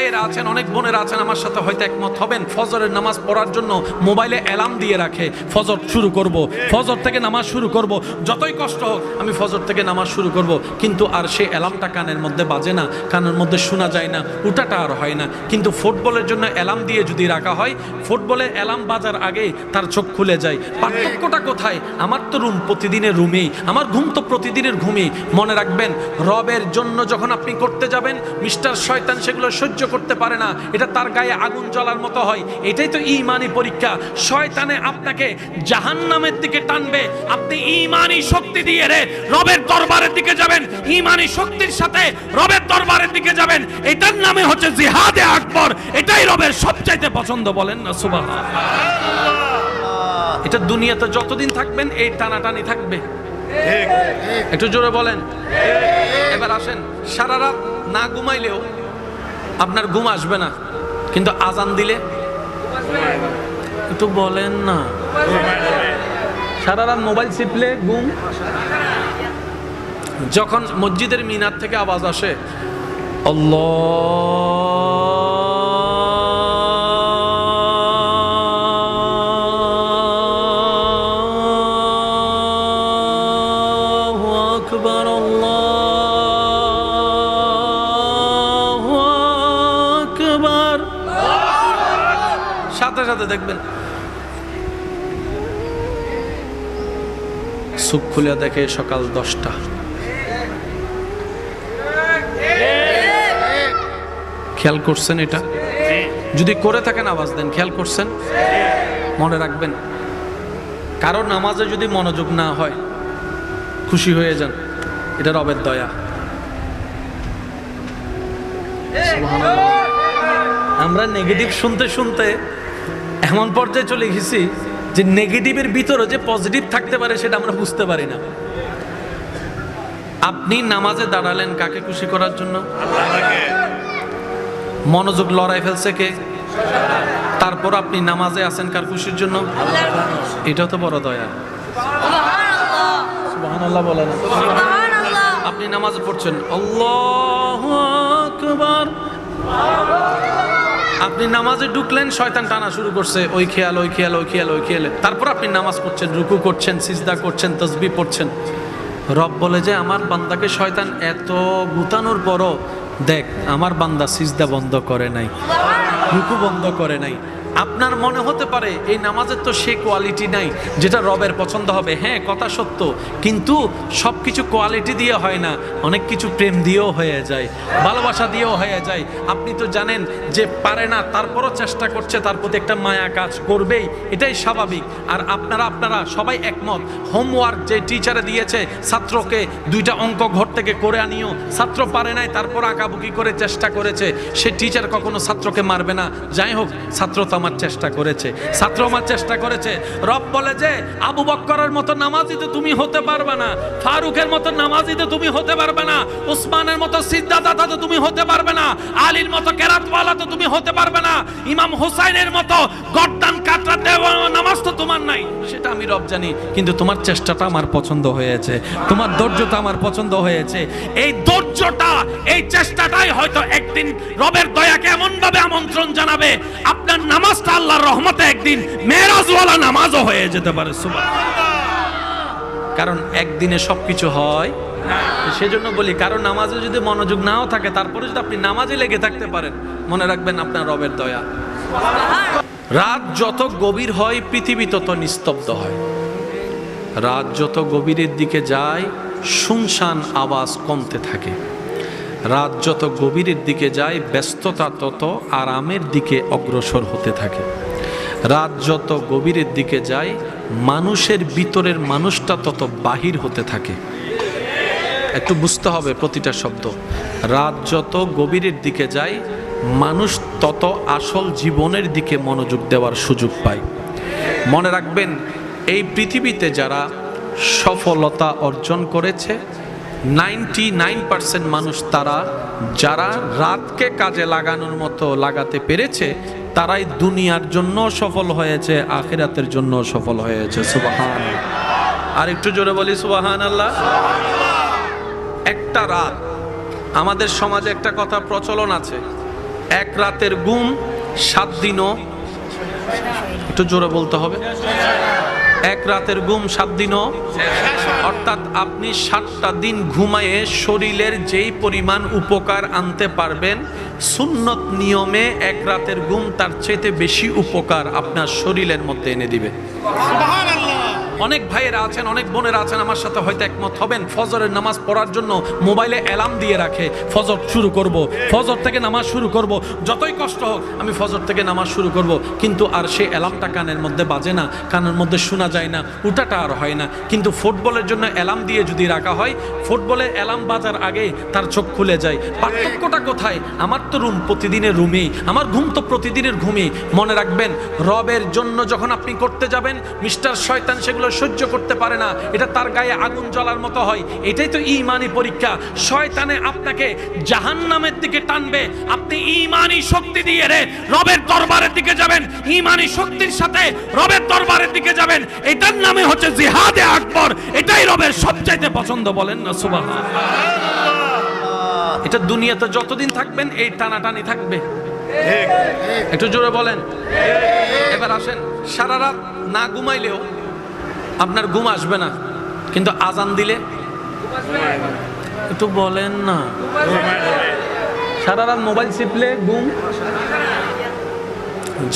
ভাইয়েরা আছেন, অনেক বোনেরা আছেন, আমার সাথে হয়তো একমত হবেন, ফজরের নামাজ পড়ার জন্য মোবাইলে অ্যালার্ম দিয়ে রাখে, ফজর শুরু করব, ফজর থেকে নামাজ শুরু করব, যতই কষ্ট হোক আমি ফজর থেকে নামাজ শুরু করব, কিন্তু আর সেই অ্যালার্মটা কানের মধ্যে বাজে না, কানের মধ্যে শোনা যায় না, ওটাটা আর হয় না। কিন্তু ফুটবলের জন্য অ্যালার্ম দিয়ে যদি রাখা হয়, ফুটবলের অ্যালার্ম বাজার আগে তার চোখ খুলে যায়। পার্থক্যটা কোথায়? আমার তো রুম প্রতিদিনের রুমেই, আমার ঘুম তো প্রতিদিনের ঘুমেই। মনে রাখবেন, রবের জন্য যখন আপনি করতে যাবেন, মিস্টার শয়তান সেগুলো সহ্য করতে পারে না, এটা তার গায়ে আগুন জ্বলার মতো হয়। এটাই তো ঈমানি পরীক্ষা। শয়তানে আপনাকে জাহান্নামের দিকে টানবে, আপনি ঈমানি শক্তি দিয়ে রবের দরবারের দিকে যাবেন, ঈমানি শক্তির সাথে রবের দরবারের দিকে যাবেন। এটার নামে হচ্ছে জিহাদে আকবর। এটাই রবের সবচাইতে পছন্দ, বলেন না সুবহানাল্লাহ। এটা দুনিয়াতে যতদিন থাকবেন এই টানাটানি থাকবে। একটু জোরে বলেন। এবার আসেন, সারা রাত না ঘুমাইলেও আপনার ঘুম আসবে না, কিন্তু আজান দিলে একটু বলেন না, সারা রাত মোবাইল চিপলে ঘুম। যখন মসজিদের মিনার থেকে আওয়াজ আসে আল্লাহু আকবার, আল্লাহু আকবার, সাথে সাথে দেখবেন চোখ খুলে দেখে সকাল 10টা। খেয়াল করছেন এটা? যদি করে থাকেন আওয়াজ দেন। খেয়াল করছেন? মনে রাখবেন, কারো নামাজে যদি মনোযোগ না হয় খুশি হয়ে যান, এটা রবের দয়া। আমরা নেগেটিভ শুনতে শুনতে এমন পর্যায়ে চলে গেছি যে নেগেটিভের ভিতরে যে পজিটিভ থাকতে পারে সেটা আমরা বুঝতে পারি না। আপনি নামাজে দাঁড়ালেন কাকে খুশি করার জন্য? মনোযোগ লড়াই ফেলছে কে? তারপর আপনি নামাজে আছেন কার খুশির জন্য? এটাও তো বড় দয়া। সুবহানাল্লাহ বলেন। আপনি নামাজ পড়ছেন, আল্লাহু আকবার, আপনি নামাজে ঢুকলেন, শয়তান টানা শুরু করছে, ওই খেয়াল ওই খেয়াল ওই খেয়াল ওই খেয়াল। তারপর আপনি নামাজ পড়ছেন, রুকু করছেন, সিজদা করছেন, তাসবিহ পড়ছেন। রব বলে যে আমার বান্দাকে শয়তান এত গুতানোর পরও দেখ আমার বান্দা সিজদা বন্ধ করে নাই, রুকু বন্ধ করে নাই। আপনার মনে হতে পারে এই নামাজের তো সে কোয়ালিটি নাই যেটা রবের পছন্দ হবে। হ্যাঁ, কথা সত্য, কিন্তু সব কিছু কোয়ালিটি দিয়ে হয় না, অনেক কিছু প্রেম দিয়েও হয়ে যায়, ভালোবাসা দিয়েও হয়ে যায়। আপনি তো জানেন যে পারে না, তারপরও চেষ্টা করছে, তার প্রতি একটা মায়া কাজ করবেই, এটাই স্বাভাবিক। আর আপনারা সবাই একমত, হোমওয়ার্ক যে টিচারে দিয়েছে ছাত্রকে 2টা অঙ্ক ঘর থেকে করে আনিও, ছাত্র পারে নাই, তারপর আঁকাবুকি করে চেষ্টা করেছে, সে টিচার কখনো ছাত্রকে মারবে না। যাই হোক, ছাত্র তো আমার চেষ্টা করেছে, ছাত্র আমার চেষ্টা করেছে। রব বলে যে আবু বকরের মতো নামাজি তো তুমি হতে পারবে না, ফারুকের মতো নামাজি তো তুমি হতে পারবে না, উসমানের মতো সিজদাদাতা তো তুমি হতে পারবে না, আলীর মতো কেরাতওয়ালা তো তুমি হতে পারবে না, ইমাম হুসাইনের মতো গর্দান কাতরা দেওয়া নামাজ তো তোমার নাই। সেটা আমি রব জানি, কিন্তু তোমার চেষ্টাটা আমার পছন্দ হয়েছে, তোমার ধৈর্যটা আমার পছন্দ হয়েছে। এই ধৈর্যটা, এই চেষ্টাটাই হয়তো একদিন রবের দয়াকে এমন ভাবে আমন্ত্রণ জানাবে, আপনার নামাজটা আল্লাহর রহমতে একদিন মেরাজওয়ালা নামাজও হয়ে যেতে পারে। সুবহানাল্লাহ। কারণ একদিনে সবকিছু হয়, সেজন্য বলি কারণ নামাজে যদি মনোযোগ নাও থাকে, তারপরে যদি আপনি নামাজে লেগে থাকতে পারেন, মনে রাখবেন আপনার রবের দয়া। রাত যত গভীর হয় পৃথিবী তত নিস্তব্ধ হয়, রাত যত গভীরের দিকে যায় শুনশান আওয়াজ কমতে থাকে, রাত যত গভীরের দিকে যায় ব্যস্ততা তত আরামের দিকে অগ্রসর হতে থাকে, রাত যত গভীরের দিকে যায় মানুষের ভিতরের মানুষটা তত বাহির হতে থাকে। একটু বুঝতে হবে প্রতিটা শব্দ। রাত যত গভীরের দিকে যায় মানুষ তত আসল জীবনের দিকে মনোযোগ দেওয়ার সুযোগ পায়। মনে রাখবেন, এই পৃথিবীতে যারা সফলতা অর্জন করেছে 99% মানুষ তারা যারা রাতকে কাজে লাগানোর মতো লাগাতে পেরেছে, তারাই দুনিয়ার জন্য সফল হয়েছে, আখিরাতের জন্য সফল হয়েছে। সুবহানাল্লাহ। আর একটু জোরে বলি সুবহানাল্লাহ। একটা রাত, আমাদের সমাজে একটা কথা প্রচলন আছে, এক রাতের ঘুম 7 দিনও, একটু জোরে বলতে হবে, এক রাতের ঘুম 7 দিনও, অর্থাৎ আপনি 7টা দিন ঘুমায়ে শরীরের যেই পরিমাণ উপকার আনতে পারবেন, সুন্নত নিয়মে এক রাতের ঘুম তার চাইতে বেশি উপকার আপনার শরীরের মধ্যে এনে দিবে। অনেক ভাইয়েরা আছেন, অনেক বোনেরা আছেন, আমার সাথে হয়তো একমত হবেন, ফজরের নামাজ পড়ার জন্য মোবাইলে অ্যালার্ম দিয়ে রাখে, ফজর শুরু করব, ফজর থেকে নামাজ শুরু করব, যতই কষ্ট হোক আমি ফজর থেকে নামাজ শুরু করব, কিন্তু আর সেই অ্যালার্মটা কানের মধ্যে বাজে না, কানের মধ্যে শোনা যায় না, ওটাটা আর হয় না। কিন্তু ফুটবলের জন্য অ্যালার্ম দিয়ে যদি রাখা হয়, ফুটবলের অ্যালার্ম বাজার আগে তার চোখ খুলে যায়। পার্থক্যটা কোথায়? আমার তো রুম প্রতিদিনের রুমেই, আমার ঘুম তো প্রতিদিনের ঘুমেই। মনে রাখবেন, রবের জন্য যখন আপনি করতে যাবেন, মিস্টার শয়তান সেগুলো সহ্য করতে পারে না, এটা তার গায়ে আগুন জ্বলার মতো হয়। এটাই তো ঈমানি পরীক্ষা। শয়তানে আপনাকে জাহান্নামের দিকে টানবে, আপনি ঈমানি শক্তি দিয়ে রবের দরবারের দিকে যাবেন, ঈমানি শক্তির সাথে রবের দরবারের দিকে যাবেন। এটার নামে হচ্ছে জিহাদে আকবর। এটাই রবের সবচাইতে পছন্দ, বলেন না সুবহানাল্লাহ। এটা দুনিয়াতে যতদিন থাকবেন এই টানাটানি থাকবে, একটু জোরে বলেন। এবার আসেন, সারা রাত না ঘুমাইলেও আপনার ঘুম আসবে না, কিন্তু আজান দিলে একটু বলেন না, সারা রাত মোবাইল চিপলে ঘুম।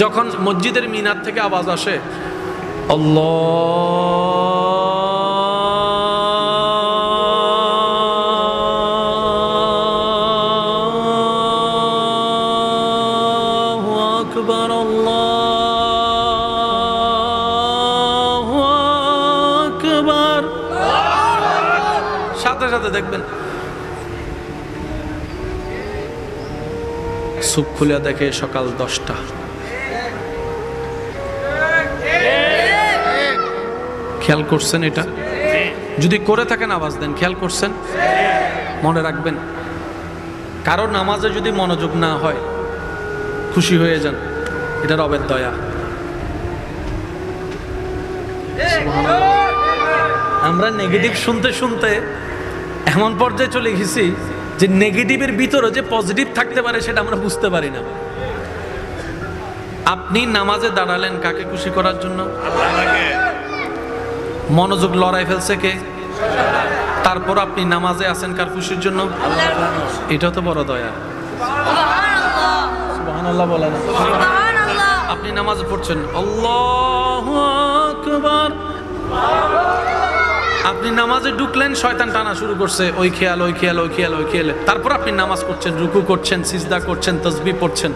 যখন মসজিদের মিনার থেকে আওয়াজ আসে আল্লাহু আকবার, আল্লাহু আকবার, সাথে সাথে দেখবেন চোখ খুলে দেখে সকাল 10টা। খেয়াল করছেন এটা? যদি করে থাকেন আওয়াজ দেন, খেয়াল করছেন? মনে রাখবেন, কারো নামাজে যদি মনোযোগ না হয় খুশি হয়ে যান, এটা রবের দয়া। আমরা নেগেটিভ শুনতে শুনতে এমন পর্যায়ে চলে গেছি যে নেগেটিভের ভিতরে যে পজিটিভ থাকতে পারে সেটা আমরা বুঝতে পারি না। আপনি নামাজে দাঁড়ালেন কাকে খুশি করার জন্য? মনোযোগ লড়াই ফেলছে কে? তারপর আপনি নামাজে আছেন কার খুশির জন্য? এটা তো বড় দয়া। সুবহানাল্লাহ বলেন। আপনি নামাজ পড়ছেন, আল্লাহু আকবার, আপনি নামাজে ঢুকলেন, শয়তান টানা শুরু করছে, ওই খেয়াল ওই খেয়াল ওই খেয়াল ওই খেয়াল। তারপর আপনি নামাজ করছেন, রুকু করছেন, সিজদা করছেন, তাসবিহ পড়ছেন।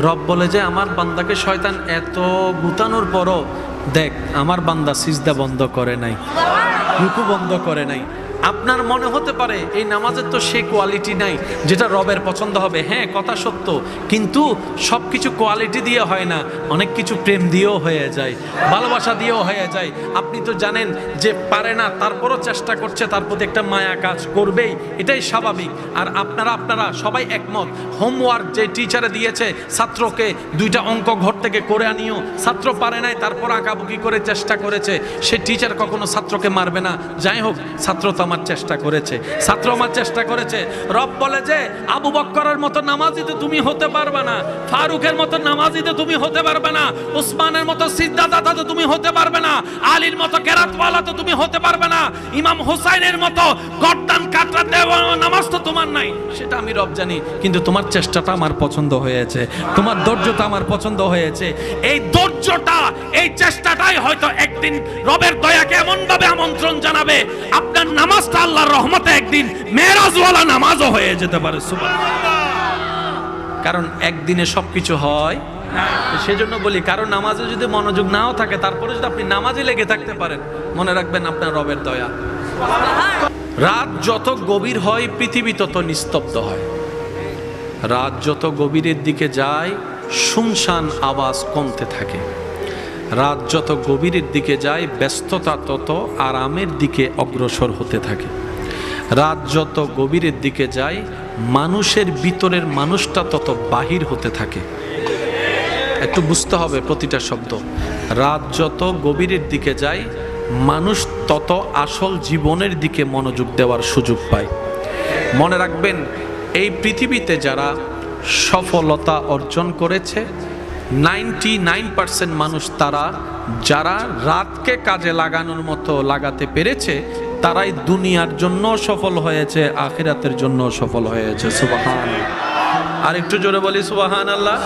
রব বলে যে আমার বান্দাকে শয়তান এত গুতানোর পরও দেখ আমার বান্দা সিজদা বন্ধ করে নাই, রুকু বন্ধ করে নাই। আপনার মনে হতে পারে এই নামাজের তো সে কোয়ালিটি নাই যেটা রবের পছন্দ হবে। হ্যাঁ, কথা সত্য, কিন্তু সব কিছু কোয়ালিটি দিয়ে হয় না, অনেক কিছু প্রেম দিয়েও হয়ে যায়, ভালোবাসা দিয়েও হয়ে যায়। আপনি তো জানেন যে পারে না, তারপরও চেষ্টা করছে, তার প্রতি একটা মায়া কাজ করবেই, এটাই স্বাভাবিক। আর আপনারা সবাই একমত, হোমওয়ার্ক যে টিচারে দিয়েছে ছাত্রকে 2টা অঙ্ক ঘর থেকে করে আনিও, ছাত্র পারে নাই, তারপর আঁকাবুকি করে চেষ্টা করেছে, সে টিচার কখনো ছাত্রকে মারবে না। যাই হোক, ছাত্র তো আমার চেষ্টা করেছে, ছাত্র আমার চেষ্টা করেছে। রব বলে যে আবু বকরের মতো নামাজি তো তুমি হতে পারবে না, ফারুকের মতো নামাজি তো তুমি হতে পারবে না, উসমানের মতো সিজদাদাতা তো তুমি হতে পারবে না, আলীর মতো কেরাতওয়ালা তো তুমি হতে পারবে না, ইমাম হুসাইনের মতো গর্দান কাটরা দেওয়া নামাজ তো তোমার নাই। সেটা আমি রব জানি, কিন্তু তোমার চেষ্টাটা আমার পছন্দ হয়েছে, তোমার ধৈর্যটা আমার পছন্দ হয়েছে। এই ধৈর্যটা, এই চেষ্টাটাই হয়তো একদিন রবের দয়াকে এমন ভাবে আমন্ত্রণ জানাবে, আপনার নামাজটা আল্লাহর রহমতে একদিন মেরাজওয়ালা নামাজও হয়ে যেতে পারে। সুবহানাল্লাহ। কারণ একদিনে সবকিছু হয়, সেজন্য বলি কারো নামাজে যদি মনোযোগ নাও থাকে, তারপরে যদি আপনি নামাজে লেগে থাকতে পারেন, মনে রাখবেন আপনার রবের দয়া। রাত যত গভীর হয় পৃথিবী তত নিস্তব্ধ হয়, রাত যত গভীরের দিকে যায় শুনশান আওয়াজ কমতে থাকে, রাত যত গভীরের দিকে যায় ব্যস্ততা তত আরামের দিকে অগ্রসর হতে থাকে, রাত যত গভীরের দিকে যায় মানুষের ভিতরের মানুষটা তত বাহির হতে থাকে। একটু বুঝতে হবে প্রতিটা শব্দ। রাত যত গভীরের দিকে যায় মানুষ তত আসল জীবনের দিকে মনোযোগ দেওয়ার সুযোগ পায়। মনে রাখবেন, এই পৃথিবীতে যারা সফলতা অর্জন করেছে। 99% মানুষ তারা যারা রাতকে কাজে লাগানোর মতো লাগাতে পেরেছে, তারাই দুনিয়ার জন্য সফল হয়েছে, আখিরাতের জন্য সফল হয়েছে। সুবহানাল্লাহ। আর একটু জোরে বলি সুবহানাল্লাহ।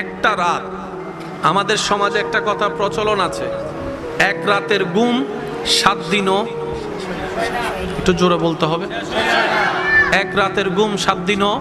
একটা রাত, আমাদের সমাজে একটা কথা প্রচলন আছে, এক রাতের ঘুম 7 দিনও, একটু জোরে বলতে হবে, এক রাতের ঘুম 7 দিনও